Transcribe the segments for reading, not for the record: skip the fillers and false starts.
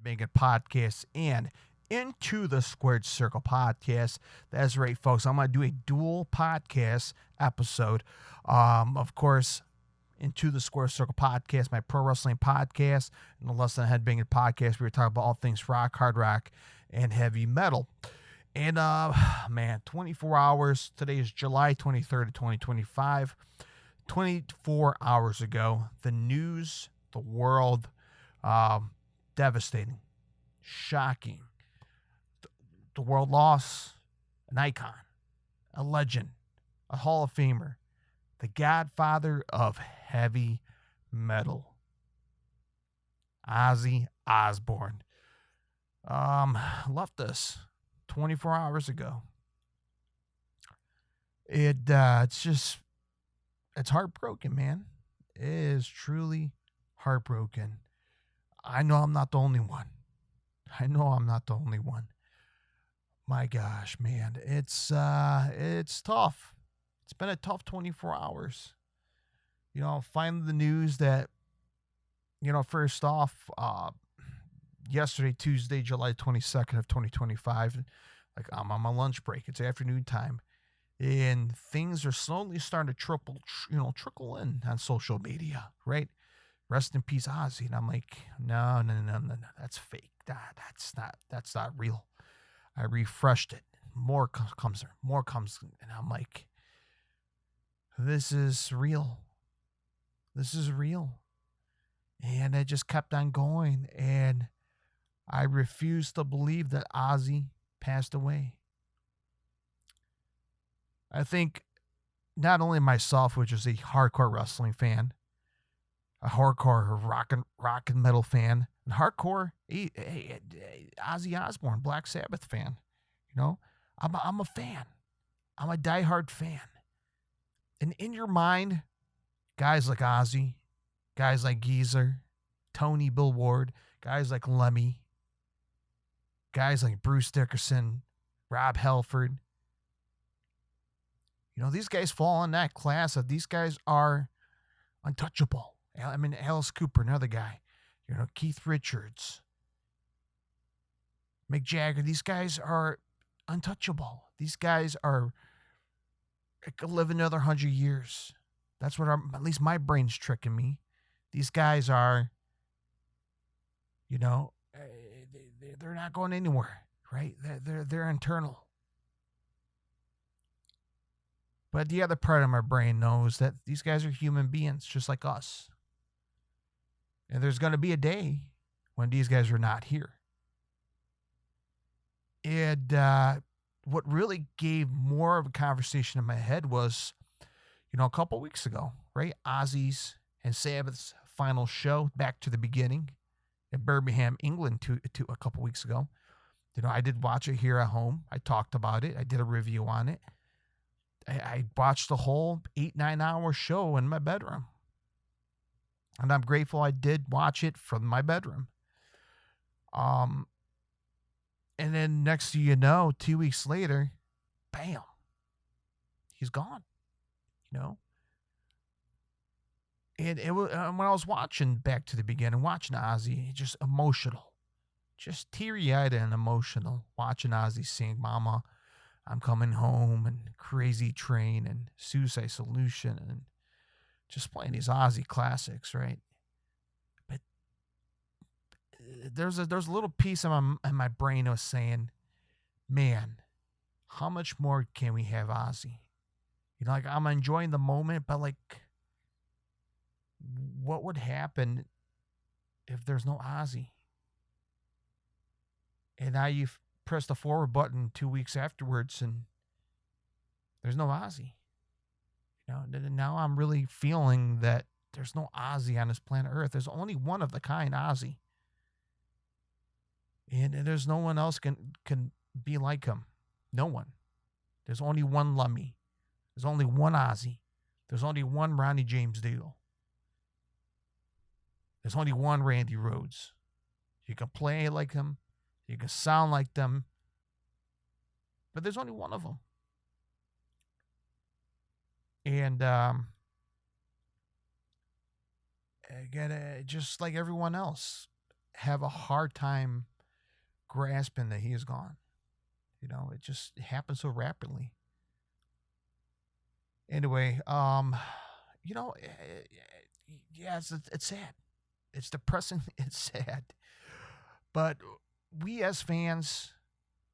Banging Podcast and Into the Squared Circle Podcast. That's right, folks. I'm going to do a dual podcast episode. Of course, Into the Squared Circle Podcast, my pro wrestling podcast, and the Less Than Headbanging Podcast. We were talking about all things rock, hard rock, and heavy metal. And, man, 24 hours. Today is July 23rd of 2025. 24 hours ago, the news, the world, devastating, shocking. The world lost an icon, a legend, a Hall of Famer, the Godfather of heavy metal, Ozzy Osbourne. Left us 24 hours ago. It's heartbroken, man. It is truly heartbroken. I know I'm not the only one. My gosh, man. It's tough. It's been a tough 24 hours. Finding the news that, first off, yesterday, Tuesday, July 22nd of 2025, like I'm on my lunch break. It's afternoon time. And things are slowly starting to trickle in on social media, right? Rest in peace, Ozzy. And I'm like, no, that's fake. That's not real. I refreshed it. More comes, and I'm like, this is real. And it just kept on going, and I refused to believe that Ozzy passed away. I think not only myself, which is a hardcore wrestling fan, a hardcore rock and metal fan, and hardcore Ozzy Osbourne, Black Sabbath fan. I'm a fan. I'm a diehard fan. And in your mind, guys like Ozzy, guys like Geezer, Tony Bill Ward, guys like Lemmy, guys like Bruce Dickerson, Rob Halford, these guys fall in that class of these guys are untouchable. I mean, Alice Cooper, another guy. Keith Richards, Mick Jagger. These guys are untouchable. These guys could live another 100 years. That's what at least my brain's tricking me. These guys are, they're not going anywhere, right? They're internal. But the other part of my brain knows that these guys are human beings just like us. And there's going to be a day when these guys are not here. And what really gave more of a conversation in my head was, a couple weeks ago, right? Ozzy's and Sabbath's final show, Back to the Beginning, in Birmingham, England, to a couple weeks ago. I did watch it here at home. I talked about it. I did a review on it. I watched the whole 8-9 hour show in my bedroom. And I'm grateful I did watch it from my bedroom. And then next thing you know, 2 weeks later, bam, he's gone. And it was when I was watching Back to the Beginning, watching Ozzy, just emotional, just teary-eyed and emotional, watching Ozzy sing "Mama, I'm Coming Home" and "Crazy Train" and "Suicide Solution" and just playing these Ozzy classics, right? But there's a little piece in my brain that was saying, man, how much more can we have Ozzy? I'm enjoying the moment, but what would happen if there's no Ozzy? And now you press the forward button 2 weeks afterwards and there's no Ozzy. Now I'm really feeling that there's no Ozzy on this planet Earth. There's only one of the kind Ozzy. And there's no one else can be like him. No one. There's only one Lemmy. There's only one Ozzy. There's only one Ronnie James Dio. There's only one Randy Rhoads. You can play like him. You can sound like them. But there's only one of them. And again, just like everyone else, have a hard time grasping that he is gone. It just happens so rapidly. Anyway, yeah, it's sad. It's depressing. It's sad. But we as fans,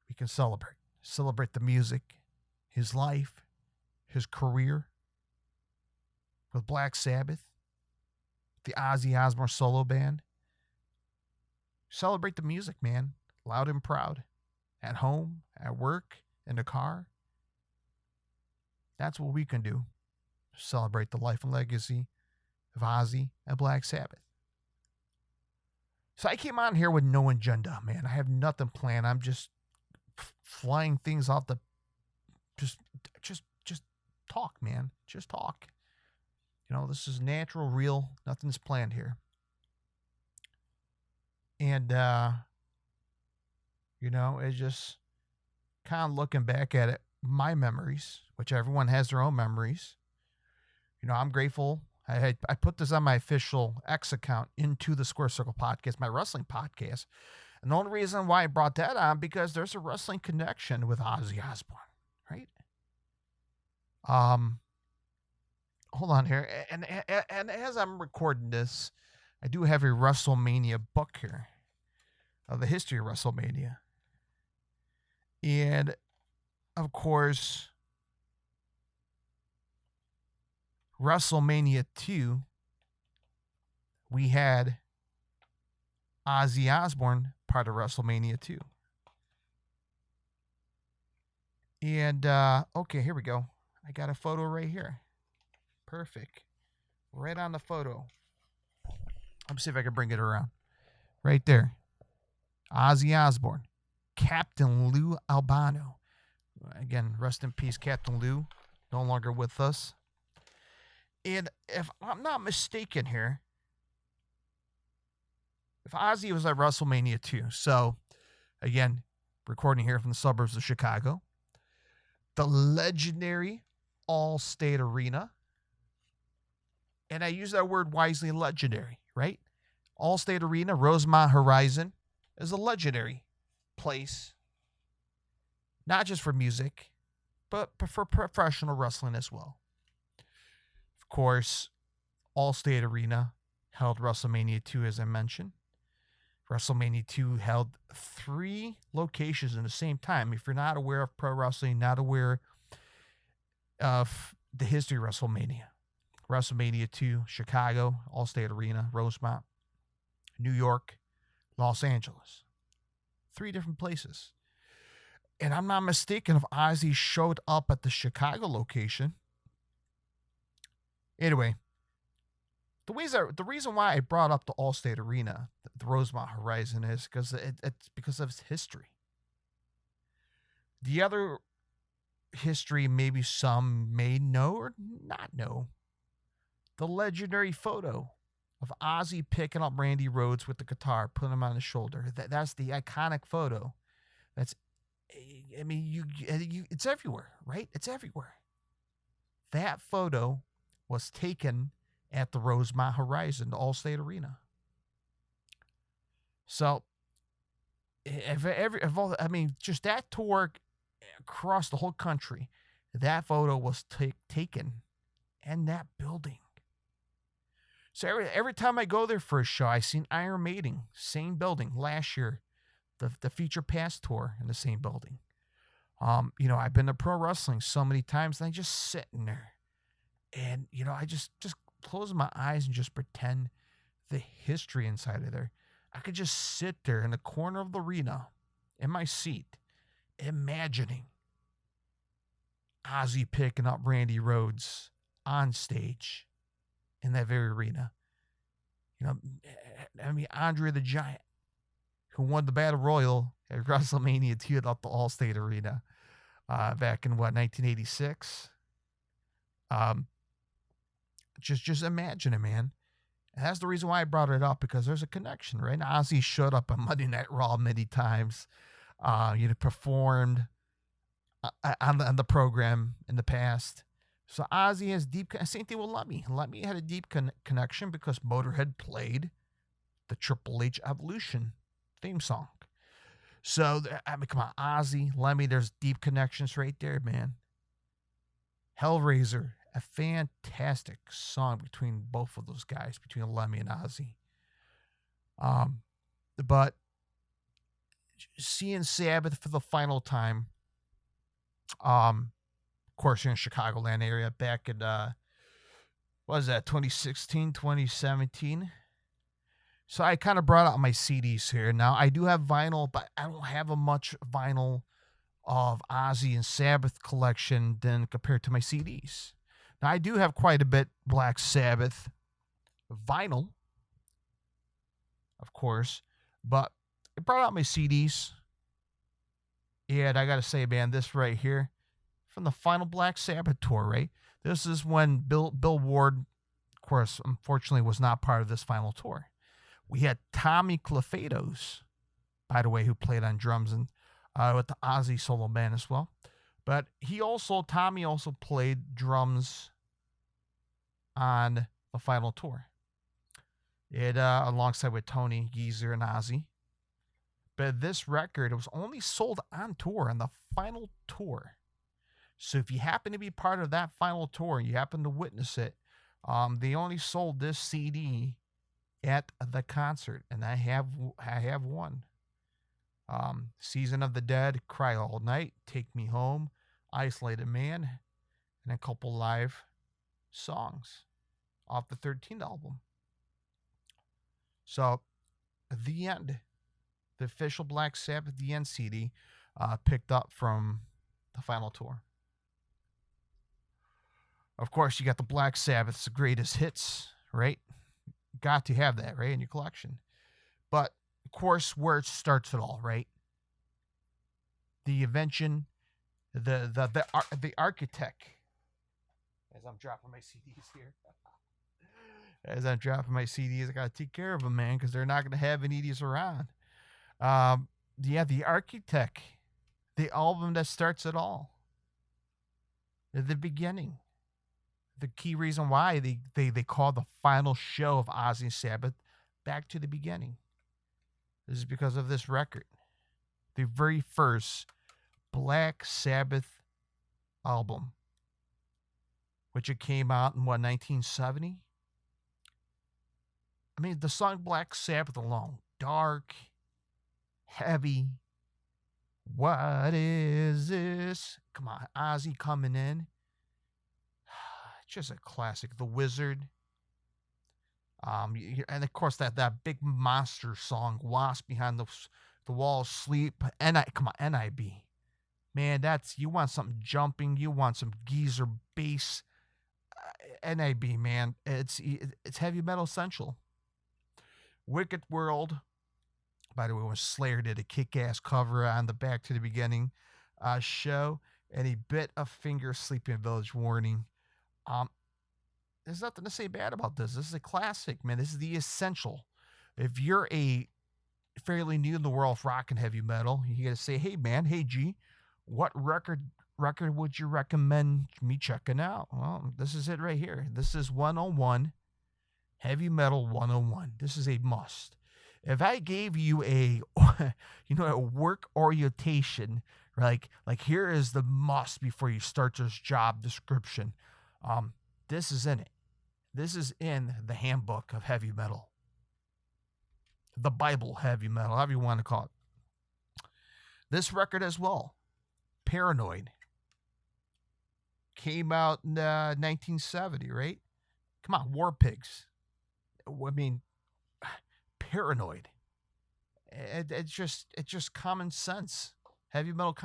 we can celebrate the music, his life, his career with Black Sabbath, the Ozzy Osbourne solo band. Celebrate the music, man, loud and proud, at home, at work, in the car. That's what we can do. Celebrate the life and legacy of Ozzy and Black Sabbath. So I came on here with no agenda, man. I have nothing planned. I'm just flying things off the just talk, man. Just talk. This is natural, real. Nothing's planned here. And it's just kind of looking back at it, my memories, which everyone has their own memories. I'm grateful. I put this on my official X account, Into the Square Circle podcast, my wrestling podcast. And the only reason why I brought that on, because there's a wrestling connection with Ozzy Osbourne, right? Hold on here. And as I'm recording this, I do have a WrestleMania book here of the history of WrestleMania. And, of course, WrestleMania 2, we had Ozzy Osbourne part of WrestleMania 2. And, okay, here we go. I got a photo right here. Perfect. Right on the photo. Let me see if I can bring it around. Right there. Ozzy Osbourne. Captain Lou Albano. Again, rest in peace, Captain Lou. No longer with us. And if I'm not mistaken here, if Ozzy was at WrestleMania 2, so, again, recording here from the suburbs of Chicago, the legendary All-State Arena, and I use that word wisely, legendary, right? All-State Arena, Rosemont Horizon, is a legendary place, not just for music, but for professional wrestling as well. Of course, All-State Arena held WrestleMania 2, as I mentioned. WrestleMania 2 held 3 locations in the same time. If you're not aware of pro wrestling, not aware of the history of WrestleMania 2, Chicago, All-State Arena, Rosemont, New York, Los Angeles. 3 different places. And I'm not mistaken if Ozzy showed up at the Chicago location. Anyway, the reason why I brought up the All-State Arena, the Rosemont Horizon, is because it's because of its history. The other history, maybe some may know or not know, the legendary photo of Ozzy picking up Randy Rhoads with the guitar, putting him on his shoulder. That's the iconic photo. It's everywhere, right? It's everywhere. That photo was taken at the Rosemont Horizon, the All-State Arena. So, just that tour across the whole country, that photo was taken in that building. So every time I go there for a show, I seen Iron Maiden, same building. Last year, the Future Past tour in the same building. I've been to pro wrestling so many times, and I just sitting there, and I just close my eyes and just pretend the history inside of there. I could just sit there in the corner of the arena, in my seat, imagining Ozzy picking up Randy Rhoads on stage in that very arena. Andre the Giant, who won the Battle Royal at WrestleMania 2 at the All-State Arena back in, 1986? Just imagine it, man. And that's the reason why I brought it up, because there's a connection, right? Ozzy showed up on Monday Night Raw many times. Performed on the program in the past. So Ozzy has same thing with Lemmy. Lemmy had a deep connection because Motorhead played the Triple H Evolution theme song. So, I mean, come on, Ozzy, Lemmy, there's deep connections right there, man. Hellraiser, a fantastic song between both of those guys, between Lemmy and Ozzy. But seeing Sabbath for the final time, of course, you're in Chicagoland area back in, what was that, 2016, 2017? So I kind of brought out my CDs here. Now, I do have vinyl, but I don't have a much vinyl of Ozzy and Sabbath collection than compared to my CDs. Now, I do have quite a bit Black Sabbath vinyl, of course, but I brought out my CDs. And I got to say, man, this right here from the final Black Sabbath tour, right? This is when Bill Ward, of course, unfortunately was not part of this final tour. We had Tommy Clufatos, by the way, who played on drums and with the Ozzy solo band as well. But Tommy also played drums on the final tour. It alongside with Tony, Geezer, and Ozzy. But this record, it was only sold on tour, on the final tour. So if you happen to be part of that final tour, you happen to witness it, they only sold this CD at the concert, and I have one. Season of the Dead, Cry All Night, Take Me Home, Isolated Man, and a couple live songs off the 13th album. So, The End, the official Black Sabbath The End CD, picked up from the final tour. Of course, you got the Black Sabbath's greatest hits, right? Got to have that, right, in your collection. But, of course, where it starts it all, right? The invention, the architect. As I'm dropping my CDs here. I got to take care of them, man, because they're not going to have any of these around. The architect. The album that starts it all. The beginning. The key reason why they call the final show of Ozzy and Sabbath Back to the Beginning. This is because of this record. The very first Black Sabbath album, which it came out in, 1970? I mean, the song Black Sabbath alone, dark, heavy. What is this? Come on, Ozzy coming in. Just a classic. The Wizard. And of course that big monster song, Wasp Behind the Wall of Sleep. NIB. Man, you want something jumping. You want some geezer bass. NIB, man. It's heavy metal essential. Wicked World. By the way, when Slayer did a kick-ass cover on the Back to the Beginning show, and a bit of Finger Sleeping Village Warning. There's nothing to say bad about this. This is a classic, man. This is the essential. If you're a fairly new in the world of rock and heavy metal, you got to say, hey, man, hey, G, what record would you recommend me checking out? Well, this is it right here. This is 101, Heavy Metal 101. This is a must. If I gave you a work orientation, like here is the must before you start this job description, this is in it. This is in the handbook of heavy metal. The Bible heavy metal, however you want to call it. This record as well, Paranoid, came out in 1970, right? Come on, War Pigs. I mean, Paranoid. It's just common sense. Heavy metal.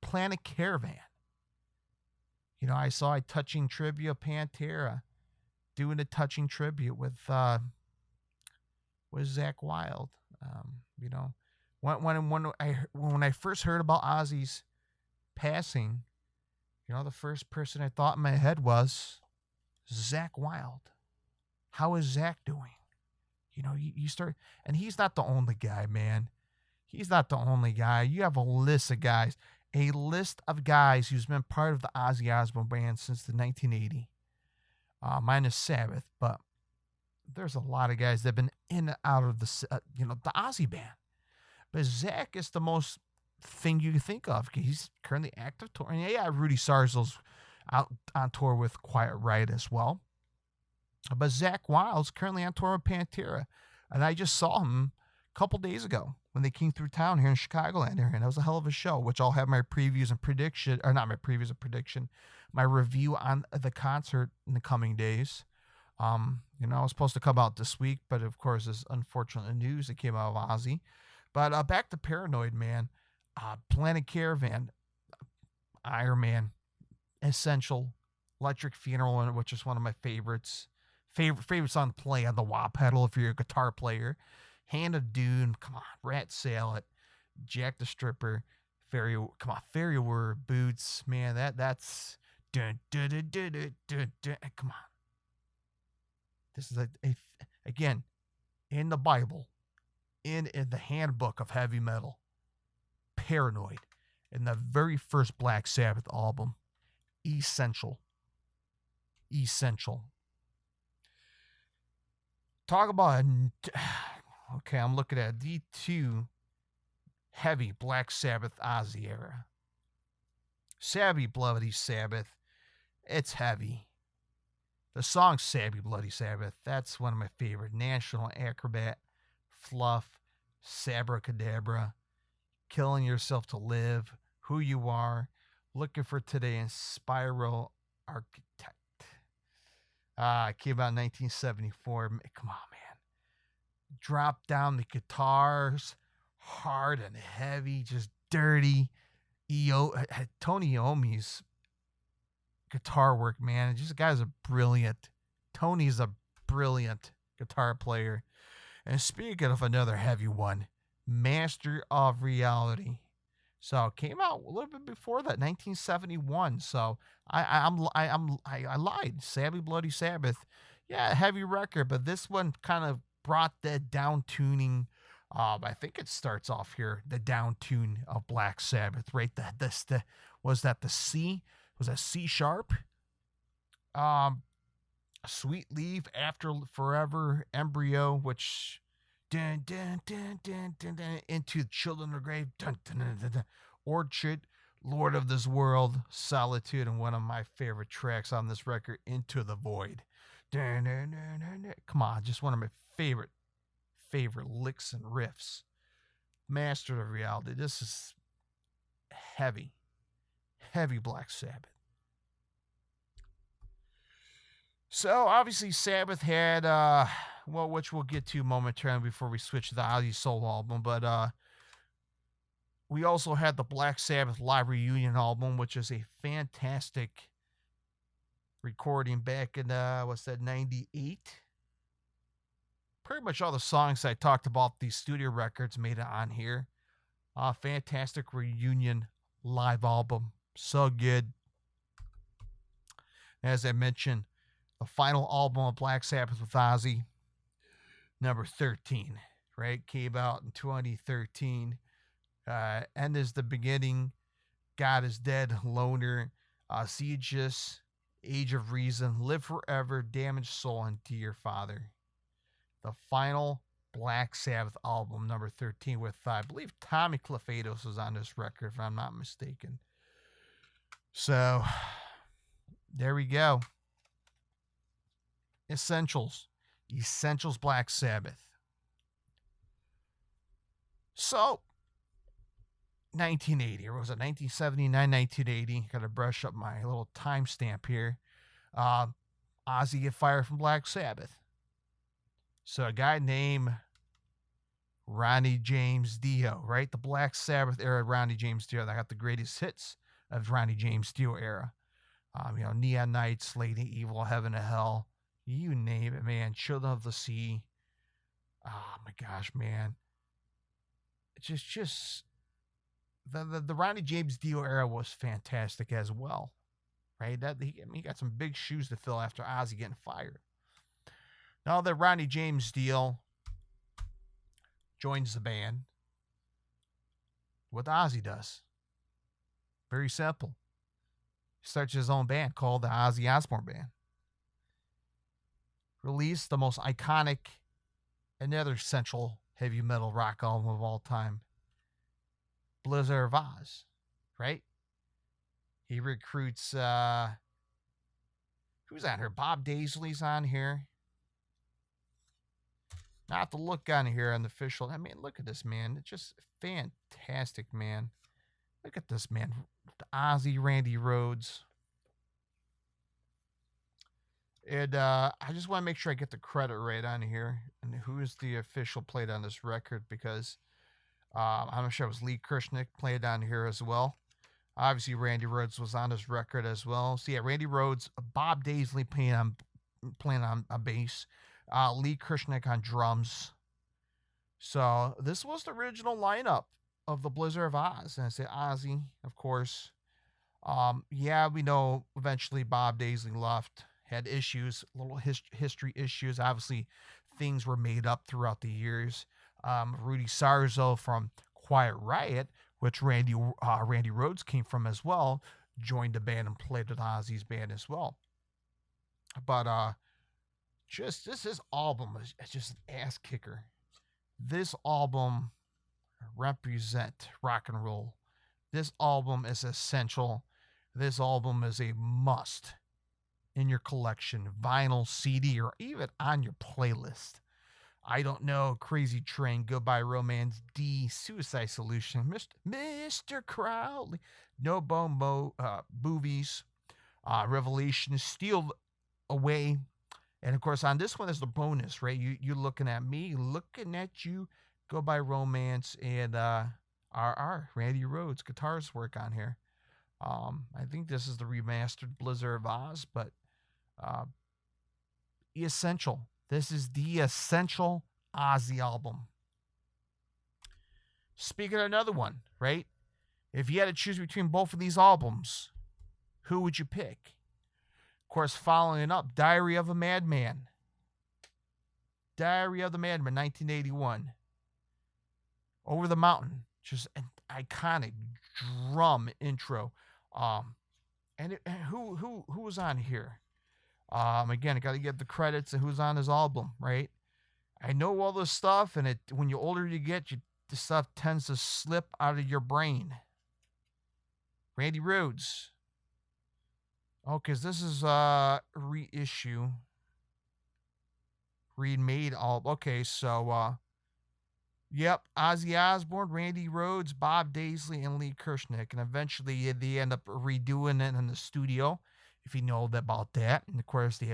Planet Caravan. I saw a touching tribute of Pantera doing a touching tribute with Zakk Wylde. When I first heard about Ozzy's passing, the first person I thought in my head was Zakk Wylde. How is Zakk doing? You start, and he's not the only guy, man. He's not the only guy. You have a list of guys who's been part of the Ozzy Osbourne band since the 1980, minus Sabbath. But there's a lot of guys that have been in and out of the Ozzy band. But Zach is the most thing you can think of. He's currently active touring. Yeah, Rudy Sarzo's out on tour with Quiet Riot as well. But Zach Wild's currently on tour with Pantera. And I just saw him a couple days ago when they came through town here in Chicagoland area. And it was a hell of a show, which I'll have my previews and prediction, or not my previews and prediction, my review on the concert in the coming days. It was supposed to come out this week, but of course, this unfortunate news that came out of Ozzy. But back to Paranoid, man. Planet Caravan, Iron Man, Essential, Electric Funeral, which is one of my favorites. Favorite song to play on the wah pedal if you're a guitar player. Hand of Doom, come on. Rat Salad, Jack the Stripper, Fairy Word, Boots, man. That's dun, dun, dun, dun, dun, dun, dun, come on. This is again in the Bible, in the handbook of heavy metal. Paranoid, in the very first Black Sabbath album, Essential. Talk about okay, I'm looking at the two heavy Black Sabbath Ozzy era. Savvy Bloody Sabbath, it's heavy. The song Savvy Bloody Sabbath, that's one of my favorite. National Acrobat, Fluff, Sabracadabra, Killing Yourself to Live, Who You Are, Looking for Today, and Spiral Architect. It came out in 1974. Come on, man. Drop down the guitars, hard and heavy, just dirty. Tony Iommi's guitar work, man. Just the guy's a brilliant. Tony's a brilliant guitar player. And speaking of another heavy one, Master of Reality. So it came out a little bit before that, 1971. So I lied. Savvy Bloody Sabbath, yeah, heavy record, but this one kind of brought that down tuning. I think it starts off here, the down tune of Black Sabbath, right? Was that the C? Was that C sharp? Sweet Leave, After Forever, Embryo, which dun, dun, dun, dun, dun, dun, Into the Children of the Grave, dun, dun, dun, dun, dun, Orchard, Lord of this World, Solitude, and one of my favorite tracks on this record, Into the Void. Dun, dun, dun, dun, dun. Come on, just one of my favorite licks and riffs. Master of Reality. This is heavy Black Sabbath. So obviously Sabbath had which we'll get to momentarily before we switch to the Ozzy Soul album, but we also had the Black Sabbath Live Reunion album, which is a fantastic recording back in 98. Pretty much all the songs I talked about, these studio records, made it on here. Fantastic reunion live album, so good. As I mentioned, the final album of Black Sabbath with Ozzy, number 13, right? Came out in 2013. End is the beginning. God is Dead, Loner, Sieges, Age of Reason, Live Forever, Damaged Soul, and Dear Father. The final Black Sabbath album, number 13, with, I believe, Tommy Clufados was on this record, if I'm not mistaken. So, there we go. Essentials Black Sabbath. So, 1980, or was it 1979, 1980? Got to brush up my little timestamp here. Ozzy get fired from Black Sabbath. So a guy named Ronnie James Dio, right? The Black Sabbath era, Ronnie James Dio. That got the greatest hits of Ronnie James Dio era. Neon Nights, Lady Evil, Heaven and Hell, you name it, man. Children of the Sea. Oh my gosh, man. It's just the Ronnie James Dio era was fantastic as well, right? He got some big shoes to fill after Ozzy getting fired. Now that Ronnie James Dio joins the band, what Ozzy does, very simple. He starts his own band called the Ozzy Osbourne Band. released the most iconic, another essential heavy metal rock album of all time, Blizzard of Oz, right? He recruits, who's on here? Bob Daisley's on here. I have to look on here on the official. I mean, look at this, man. It's just fantastic, man. Look at this, man. Ozzy, Randy Rhoads. And I just want to make sure I get the credit right on here and who is the official played on this record, because I'm not sure it was Lee Kirshnick played on here as well. Obviously, Randy Rhoads was on this record as well. So yeah, Randy Rhoads, Bob Daisley playing on bass, Lee Kirshnick on drums. So this was the original lineup of the Blizzard of Oz, and I say Ozzy, of course. Yeah, we know eventually Bob Daisley left, had issues, little history issues. Obviously, things were made up throughout the years. Rudy Sarzo from Quiet Riot, which Randy Rhoads came from as well, joined the band and played with Ozzy's band as well. But just this album is just an ass kicker. This album represent rock and roll. This album is essential. This album is a must in your collection, vinyl, CD, or even on your playlist. I don't know, Crazy Train, Goodbye Romance, D, Suicide Solution, Mr. Crowley, No Bone Movies, Revelation, Steal Away. And of course, on this one is the bonus, right? You're looking at me, looking at you, Goodbye Romance, and our Randy Rhoads guitars work on here. I think this is the remastered Blizzard of Oz, but essential. This is the essential Ozzy album. Speaking of another one, right? If you had to choose between both of these albums, who would you pick? Of course, following up, Diary of a Madman. Diary of the Madman, 1981. Over the Mountain, just an iconic drum intro. And who was on here? Again, I got to give the credits to who's on his album, right? I know all this stuff, and when the older you get, this stuff tends to slip out of your brain. Randy Rhoads. Oh, because this is reissue. Remade all. Okay, so, yep, Ozzy Osbourne, Randy Rhoads, Bob Daisley, and Lee Kirshnick. And eventually they end up redoing it in the studio, if you know about that. And of course, they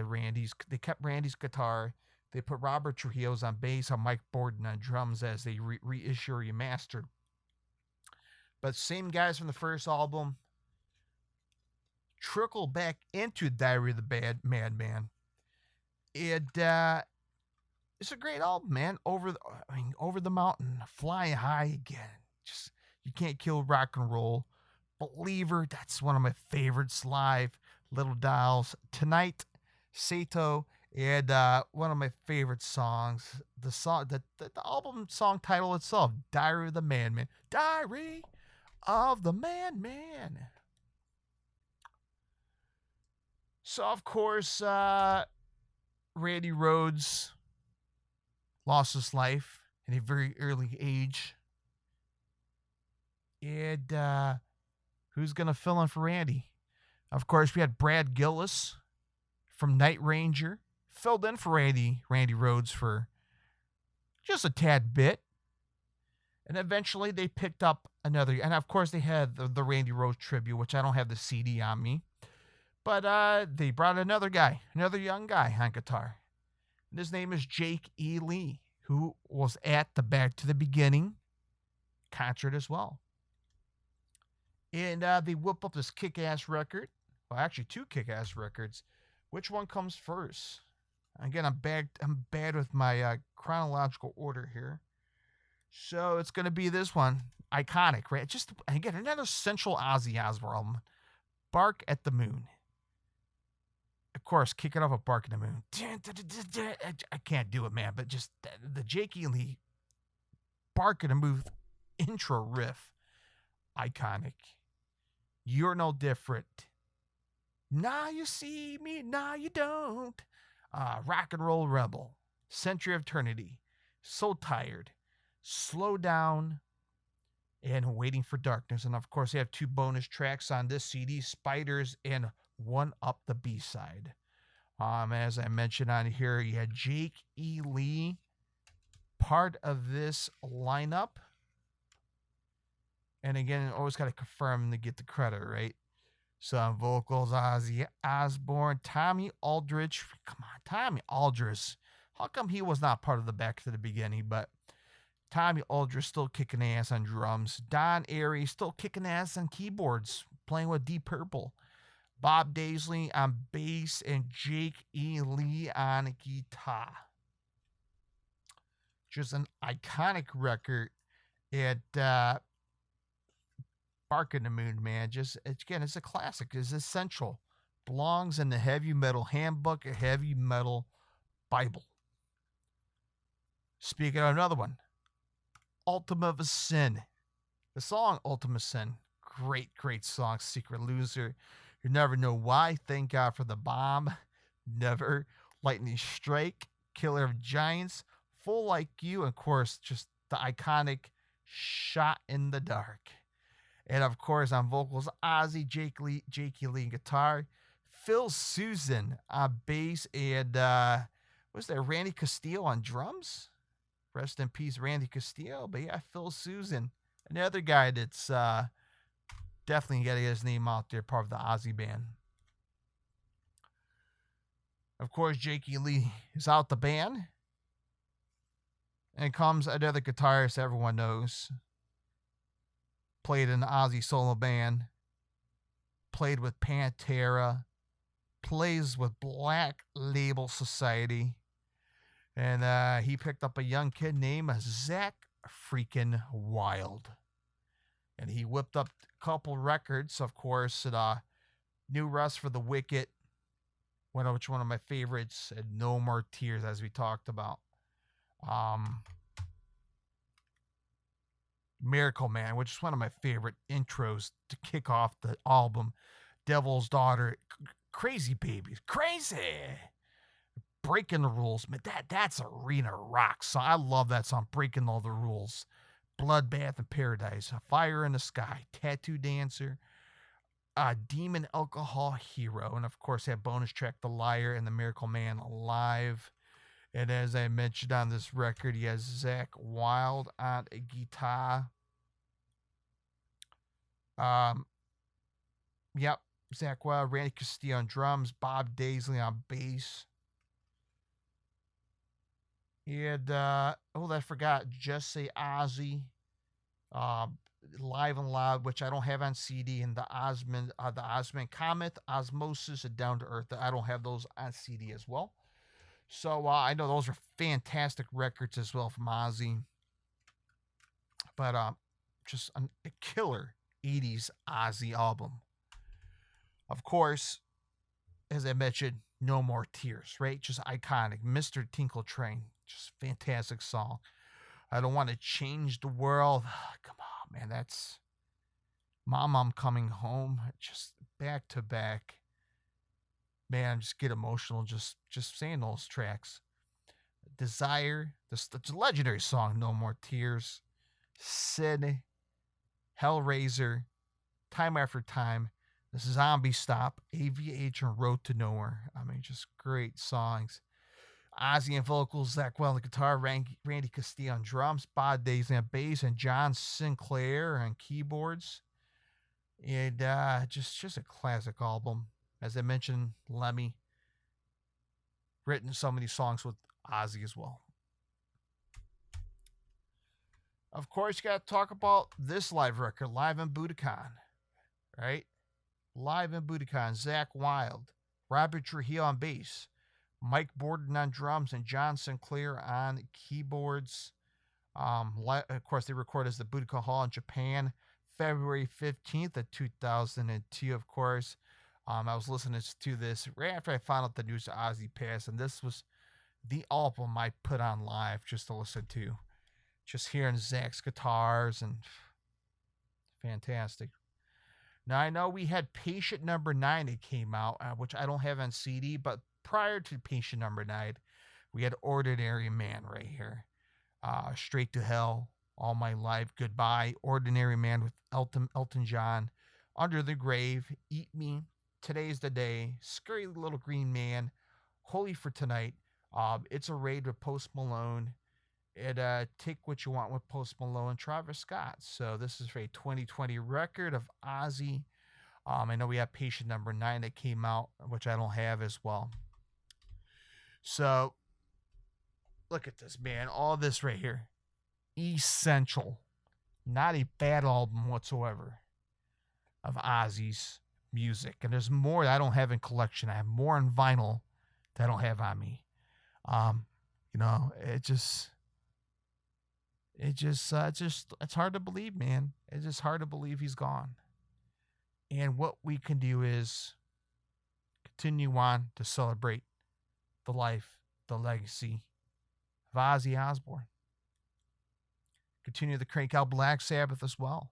kept Randy's guitar. They put Robert Trujillo's on bass, on Mike Borden on drums as they reissue remastered. But same guys from the first album trickle back into Diary of the Madman. It's a great album, man. Over the Mountain, Flying High Again. Just, you can't kill rock and roll. Believer, that's one of my favorites live. Little Dolls, Tonight, Sato, and one of my favorite songs, the album song title itself, Diary of the Madman. Diary of the Madman. So, of course, Randy Rhoads lost his life at a very early age. And who's going to fill in for Randy? Of course, we had Brad Gillis from Night Ranger, filled in for Randy Rhoads for just a tad bit. And eventually they picked up another, and of course they had the Randy Rhoads tribute, which I don't have the CD on me. But they brought another young guy on guitar. And his name is Jake E. Lee, who was at the Back to the Beginning concert as well. And they whip up this kick-ass record. Well, actually, two kick-ass records. Which one comes first? Again, I'm bad with my chronological order here. So it's going to be this one. Iconic, right? Just, again, another central Ozzy Osbourne album. Bark at the Moon. Of course, kick it off with Bark at the Moon. I can't do it, man, but just the Jake E. Lee Bark at the Moon intro riff. Iconic. You're no different. Now you see me, now you don't. Rock and Roll Rebel, Century of Eternity, So Tired, Slow Down, and Waiting for Darkness. And of course, they have 2 bonus tracks on this CD, Spiders and One Up the B-side. As I mentioned on here, you had Jake E. Lee, part of this lineup. And again, always got to confirm to get the credit, right? So on vocals, Ozzy Osbourne, Tommy Aldridge. Come on, Tommy Aldridge. How come he was not part of the back to the beginning? But Tommy Aldridge still kicking ass on drums. Don Airey still kicking ass on keyboards, playing with Deep Purple. Bob Daisley on bass and Jake E. Lee on guitar. Just an iconic record. It Bark in the Moon, man. It's a classic. It's essential. Belongs in the Heavy Metal Handbook, a Heavy Metal Bible. Speaking of another one, Ultima of Sin. The song Ultima Sin. Great song. Secret Loser. You never know why. Thank God for the Bomb. Never. Lightning Strike. Killer of Giants. Full Like You. And of course, just the iconic Shot in the Dark. And of course, on vocals, Ozzy, Jakey Lee guitar, Phil Susan on bass, and was there Randy Castillo on drums? Rest in peace, Randy Castillo. But yeah, Phil Susan, another guy that's definitely got to get his name out there, part of the Ozzy band. Of course, Jakey Lee is out the band. And comes another guitarist everyone knows. Played in the Ozzy solo band. Played with Pantera. Plays with Black Label Society. And he picked up a young kid named Zach freaking Wild. And he whipped up a couple records, of course. New Rust for the Wicked. Which one of my favorites. And No More Tears, as we talked about. Miracle Man, which is one of my favorite intros to kick off the album. Devil's Daughter, Crazy Babies, Crazy, Breaking the Rules, man, that's arena rock song. I love that song, Breaking All the Rules. Bloodbath in Paradise, Fire in the Sky, Tattoo Dancer, Demon Alcohol Hero, and of course that bonus track, The Liar and the Miracle Man Live. And as I mentioned on this record, he has Zach Wild on a guitar. Yep, Zach Wild, Randy Castillo on drums, Bob Daisley on bass. And, I forgot, Just Say Ozzy, Live and Loud, which I don't have on CD, and the Osmond Comet, Osmosis, and Down to Earth. I don't have those on CD as well. So I know those are fantastic records as well from Ozzy. But just a killer 80s Ozzy album. Of course, as I mentioned, No More Tears, right? Just iconic. Mr. Tinkle Train, just fantastic song. I Don't Want to Change the World. Come on, man. That's Mom, I'm Coming Home. Just back to back. Man, I just get emotional just saying those tracks. Desire, the legendary song No More Tears, Sid, Hellraiser, Time After Time, The Zombie Stop, AVH, and Road to Nowhere. I mean, just great songs. Ozzy on vocals, Zach Wild on guitar, Randy Castillo on drums, Bob Daisley on bass, and John Sinclair on keyboards. And just a classic album. As I mentioned, Lemmy written so many songs with Ozzy as well. Of course, you got to talk about this live record, Live in Budokan, right? Live in Budokan, Zach Wild, Robert Trujillo on bass, Mike Borden on drums, and John Sinclair on keyboards. Of course, they recorded as the Budokan Hall in Japan, February 15th of 2002, of course. I was listening to this right after I found out the news of Ozzy passed, and this was the album I put on live just to listen to. Just hearing Zach's guitars, and fantastic. Now I know we had Patient Number Nine that came out, which I don't have on CD, but prior to Patient Number Nine, we had Ordinary Man right here. Straight to Hell, All My Life, Goodbye, Ordinary Man with Elton John, Under the Grave, Eat Me, Today's the Day, Scary Little Green Man, Holy for Tonight, It's a Raid with Post Malone, and Take What You Want with Post Malone and Travis Scott. So this is for a 2020 record of Ozzy. I know we have Patient Number Nine that came out, which I don't have as well. So look at this, man. All this right here. Essential. Not a bad album whatsoever of Ozzy's music. And there's more that I don't have in collection. I have more on vinyl that I don't have on me. It's hard to believe, man. It's just hard to believe he's gone. And what we can do is continue on to celebrate the life, the legacy of Ozzy Osbourne. Continue to crank out Black Sabbath as well.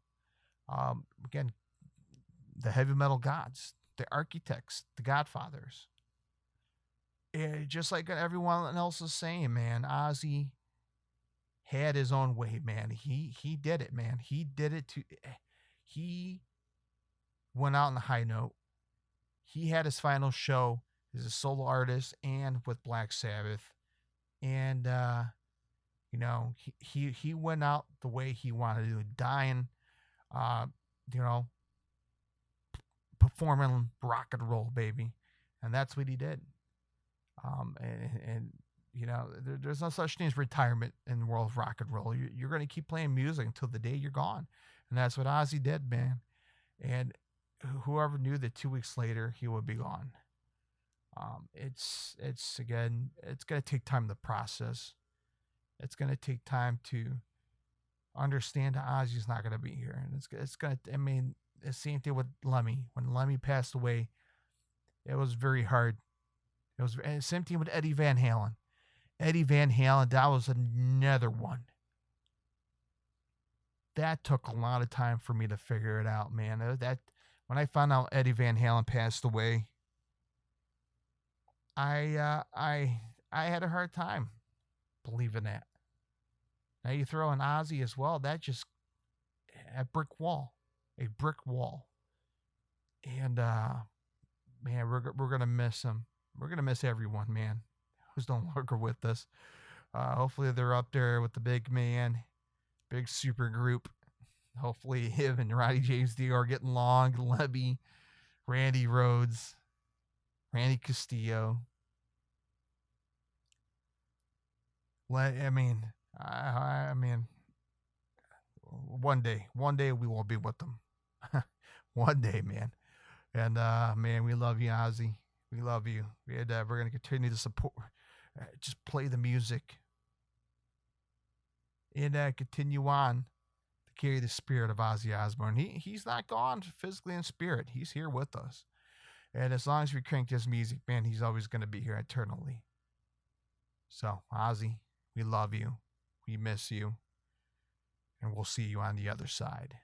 Again, the heavy metal gods, the architects, the Godfathers. Just like everyone else is saying, man, Ozzy had his own way, man. He did it, man. He went out on the high note. He had his final show as a solo artist and with Black Sabbath. And he went out the way he wanted to, dying, performing rock and roll, baby. And that's what he did. There's no such thing as retirement in the world of rock and roll. You're going to keep playing music until the day you're gone. And that's what Ozzy did, man. And whoever knew that 2 weeks later he would be gone. It's going to take time to process. It's going to take time to understand that Ozzy's not going to be here. And it's going to, the same thing with Lemmy. When Lemmy passed away, it was very hard. It was the same thing with Eddie Van Halen. Eddie Van Halen, that was another one. That took a lot of time for me to figure it out, man. That when I found out Eddie Van Halen passed away, I had a hard time believing that. Now you throw in Ozzy as well. That just a brick wall. And man, we're gonna miss him. We're gonna miss everyone, man, who's no longer with us. Hopefully they're up there with the big man, big super group. Hopefully him and Roddy James Dio are getting along. Lebby, Randy Rhoads, Randy Castillo. One day we will be with them. One day, man. And man, we love you, Ozzy. We love you. We're going to continue to support, just play the music, and continue on to carry the spirit of Ozzy Osbourne. He's not gone physically in spirit. He's here with us. And as long as we crank his music, man, he's always going to be here eternally. So, Ozzy, we love you. We miss you. And we'll see you on the other side.